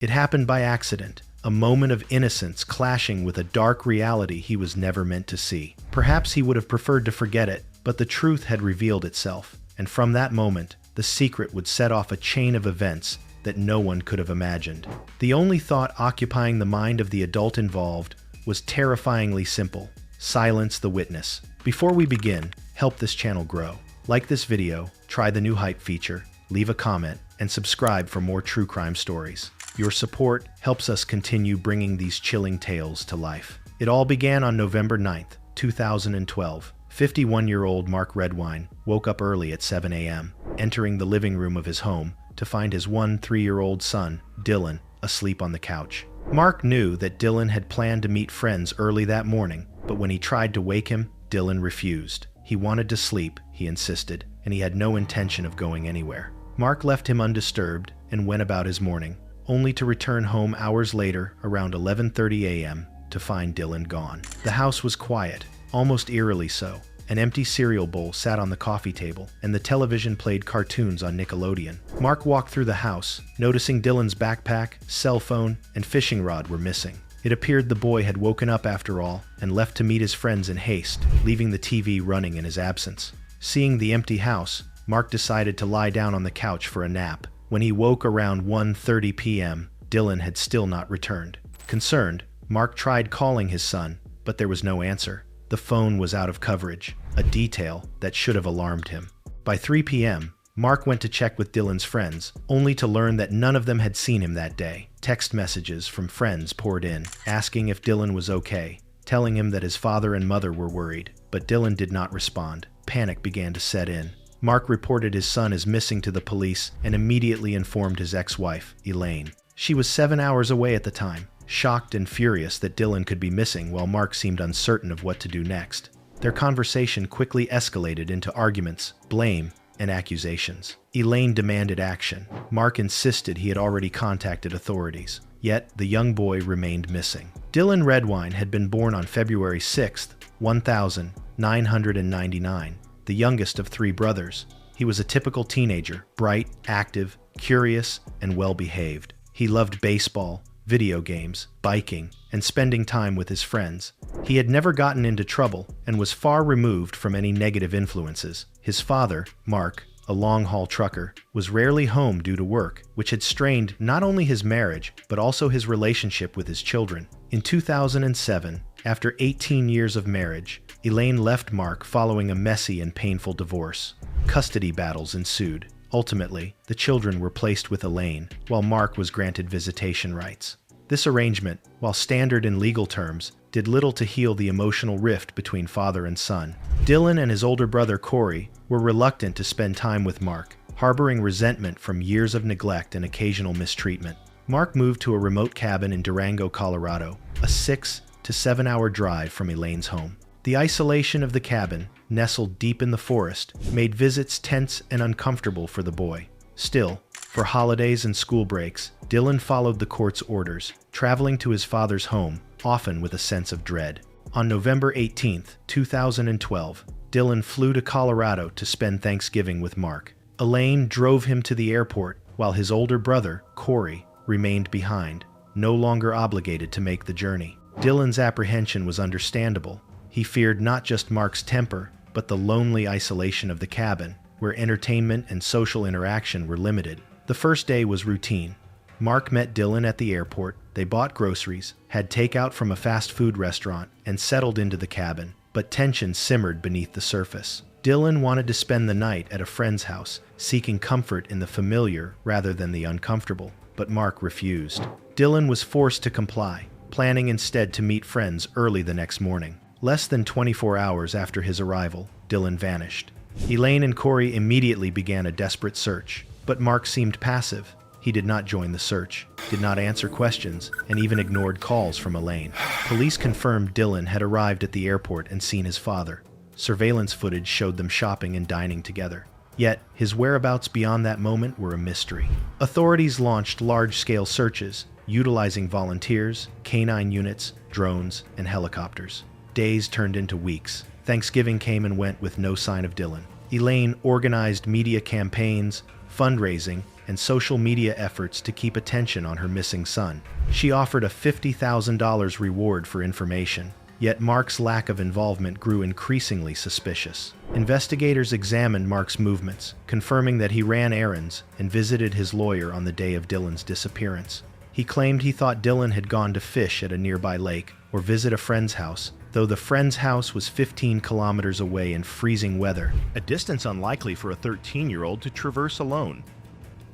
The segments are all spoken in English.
It happened by accident, a moment of innocence clashing with a dark reality he was never meant to see. Perhaps he would have preferred to forget it, but the truth had revealed itself, and from that moment, the secret would set off a chain of events that no one could have imagined. The only thought occupying the mind of the adult involved was terrifyingly simple: silence the witness. Before we begin, help this channel grow. Like this video, try the new hype feature, leave a comment, and subscribe for more true crime stories. Your support helps us continue bringing these chilling tales to life. It all began on November 9th, 2012. 51-year-old Mark Redwine woke up early at 7 a.m., entering the living room of his home to find his 3-year-old son, Dylan, asleep on the couch. Mark knew that Dylan had planned to meet friends early that morning, but when he tried to wake him, Dylan refused. He wanted to sleep, he insisted, and he had no intention of going anywhere. Mark left him undisturbed and went about his morning, only to return home hours later, around 11:30 a.m., to find Dylan gone. The house was quiet, almost eerily so. An empty cereal bowl sat on the coffee table, and the television played cartoons on Nickelodeon. Mark walked through the house, noticing Dylan's backpack, cell phone, and fishing rod were missing. It appeared the boy had woken up after all and left to meet his friends in haste, leaving the TV running in his absence. Seeing the empty house, Mark decided to lie down on the couch for a nap. When he woke around 1:30 p.m., Dylan had still not returned. Concerned, Mark tried calling his son, but there was no answer. The phone was out of coverage, a detail that should have alarmed him. By 3 p.m., Mark went to check with Dylan's friends, only to learn that none of them had seen him that day. Text messages from friends poured in, asking if Dylan was okay, telling him that his father and mother were worried, but Dylan did not respond. Panic began to set in. Mark reported his son as missing to the police and immediately informed his ex-wife, Elaine. She was 7 hours away at the time, shocked and furious that Dylan could be missing while Mark seemed uncertain of what to do next. Their conversation quickly escalated into arguments, blame, and accusations. Elaine demanded action. Mark insisted he had already contacted authorities. Yet, the young boy remained missing. Dylan Redwine had been born on February 6, 1999, the youngest of 3 brothers. He was a typical teenager, bright, active, curious, and well-behaved. He loved baseball, video games, biking, and spending time with his friends. He had never gotten into trouble and was far removed from any negative influences. His father, Mark, a long-haul trucker, was rarely home due to work, which had strained not only his marriage, but also his relationship with his children. In 2007, after 18 years of marriage, Elaine left Mark following a messy and painful divorce. Custody battles ensued. Ultimately, the children were placed with Elaine, while Mark was granted visitation rights. This arrangement, while standard in legal terms, did little to heal the emotional rift between father and son. Dylan and his older brother Corey were reluctant to spend time with Mark, harboring resentment from years of neglect and occasional mistreatment. Mark moved to a remote cabin in Durango, Colorado, a 6 to 7 hour drive from Elaine's home. The isolation of the cabin, nestled deep in the forest, made visits tense and uncomfortable for the boy. Still, for holidays and school breaks, Dylan followed the court's orders, traveling to his father's home, often with a sense of dread. On November 18, 2012, Dylan flew to Colorado to spend Thanksgiving with Mark. Elaine drove him to the airport, while his older brother, Corey, remained behind, no longer obligated to make the journey. Dylan's apprehension was understandable. He feared not just Mark's temper, but the lonely isolation of the cabin, where entertainment and social interaction were limited. The first day was routine. Mark met Dylan at the airport, they bought groceries, had takeout from a fast food restaurant, and settled into the cabin, but tension simmered beneath the surface. Dylan wanted to spend the night at a friend's house, seeking comfort in the familiar rather than the uncomfortable, but Mark refused. Dylan was forced to comply, planning instead to meet friends early the next morning. Less than 24 hours after his arrival, Dylan vanished. Elaine and Corey immediately began a desperate search, but Mark seemed passive. He did not join the search, did not answer questions, and even ignored calls from Elaine. Police confirmed Dylan had arrived at the airport and seen his father. Surveillance footage showed them shopping and dining together. Yet, his whereabouts beyond that moment were a mystery. Authorities launched large-scale searches, utilizing volunteers, canine units, drones, and helicopters. Days turned into weeks. Thanksgiving came and went with no sign of Dylan. Elaine organized media campaigns, fundraising, and social media efforts to keep attention on her missing son. She offered a $50,000 reward for information, yet Mark's lack of involvement grew increasingly suspicious. Investigators examined Mark's movements, confirming that he ran errands and visited his lawyer on the day of Dylan's disappearance. He claimed he thought Dylan had gone to fish at a nearby lake or visit a friend's house, though the friend's house was 15 kilometers away in freezing weather, a distance unlikely for a 13-year-old to traverse alone.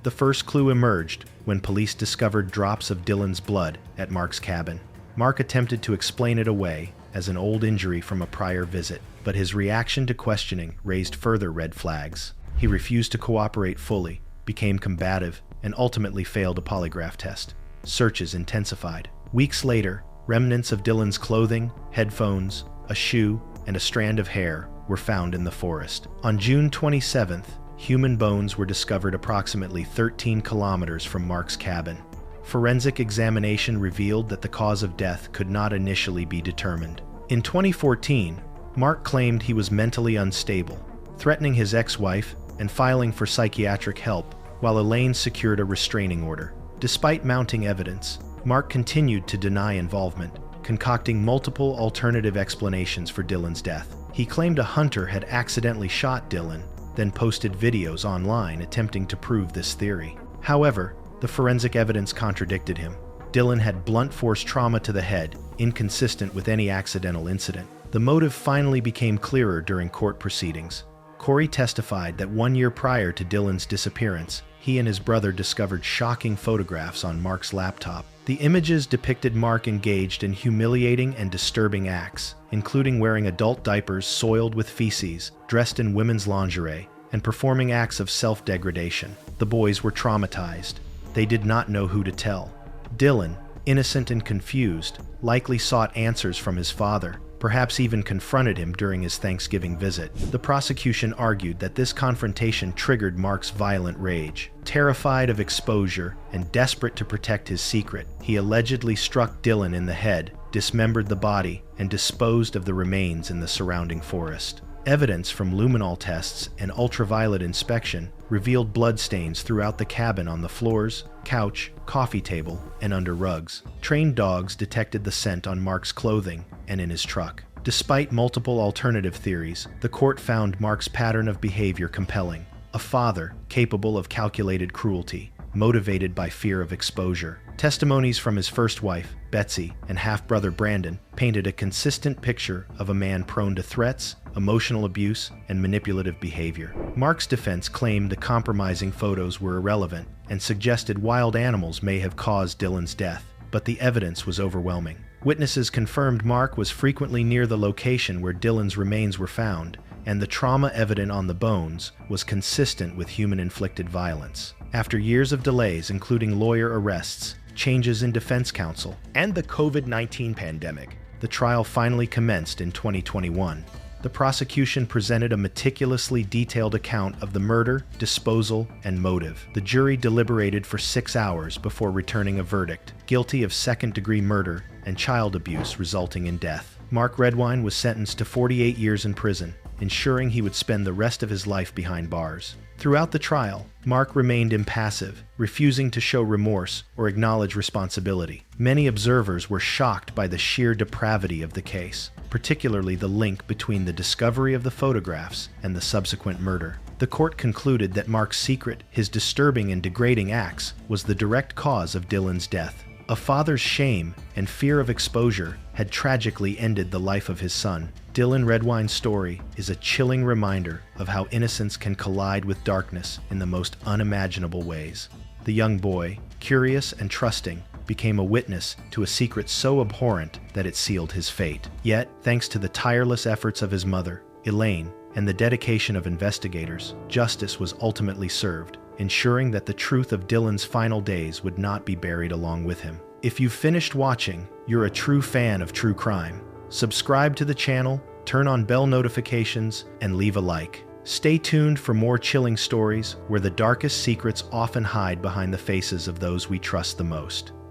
The first clue emerged when police discovered drops of Dylan's blood at Mark's cabin. Mark attempted to explain it away as an old injury from a prior visit, but his reaction to questioning raised further red flags. He refused to cooperate fully, became combative, and ultimately failed a polygraph test. Searches intensified. Weeks later, remnants of Dylan's clothing, headphones, a shoe, and a strand of hair were found in the forest. On June 27th, human bones were discovered approximately 13 kilometers from Mark's cabin. Forensic examination revealed that the cause of death could not initially be determined. In 2014, Mark claimed he was mentally unstable, threatening his ex-wife and filing for psychiatric help, while Elaine secured a restraining order. Despite mounting evidence, Mark continued to deny involvement, concocting multiple alternative explanations for Dylan's death. He claimed a hunter had accidentally shot Dylan, then posted videos online attempting to prove this theory. However, the forensic evidence contradicted him. Dylan had blunt force trauma to the head, inconsistent with any accidental incident. The motive finally became clearer during court proceedings. Corey testified that 1 year prior to Dylan's disappearance, he and his brother discovered shocking photographs on Mark's laptop. The images depicted Mark engaged in humiliating and disturbing acts, including wearing adult diapers soiled with feces, dressed in women's lingerie, and performing acts of self-degradation. The boys were traumatized. They did not know who to tell. Dylan, innocent and confused, likely sought answers from his father, perhaps even confronted him during his Thanksgiving visit. The prosecution argued that this confrontation triggered Mark's violent rage. Terrified of exposure and desperate to protect his secret, he allegedly struck Dylan in the head, dismembered the body, and disposed of the remains in the surrounding forest. Evidence from luminol tests and ultraviolet inspection revealed bloodstains throughout the cabin on the floors, couch, coffee table, and under rugs. Trained dogs detected the scent on Mark's clothing and in his truck. Despite multiple alternative theories, the court found Mark's pattern of behavior compelling. A father capable of calculated cruelty, motivated by fear of exposure. Testimonies from his first wife, Betsy, and half-brother Brandon painted a consistent picture of a man prone to threats, emotional abuse, and manipulative behavior. Mark's defense claimed the compromising photos were irrelevant and suggested wild animals may have caused Dylan's death, but the evidence was overwhelming. Witnesses confirmed Mark was frequently near the location where Dylan's remains were found, and the trauma evident on the bones was consistent with human-inflicted violence. After years of delays, including lawyer arrests, changes in defense counsel, and the COVID-19 pandemic, the trial finally commenced in 2021. The prosecution presented a meticulously detailed account of the murder, disposal, and motive. The jury deliberated for 6 hours before returning a verdict, guilty of second-degree murder and child abuse resulting in death. Mark Redwine was sentenced to 48 years in prison, ensuring he would spend the rest of his life behind bars. Throughout the trial, Mark remained impassive, refusing to show remorse or acknowledge responsibility. Many observers were shocked by the sheer depravity of the case, particularly the link between the discovery of the photographs and the subsequent murder. The court concluded that Mark's secret, his disturbing and degrading acts, was the direct cause of Dylan's death. A father's shame and fear of exposure had tragically ended the life of his son. Dylan Redwine's story is a chilling reminder of how innocence can collide with darkness in the most unimaginable ways. The young boy, curious and trusting, became a witness to a secret so abhorrent that it sealed his fate. Yet, thanks to the tireless efforts of his mother, Elaine, and the dedication of investigators, justice was ultimately served, ensuring that the truth of Dylan's final days would not be buried along with him. If you've finished watching, you're a true fan of true crime. Subscribe to the channel, turn on bell notifications, and leave a like. Stay tuned for more chilling stories where the darkest secrets often hide behind the faces of those we trust the most.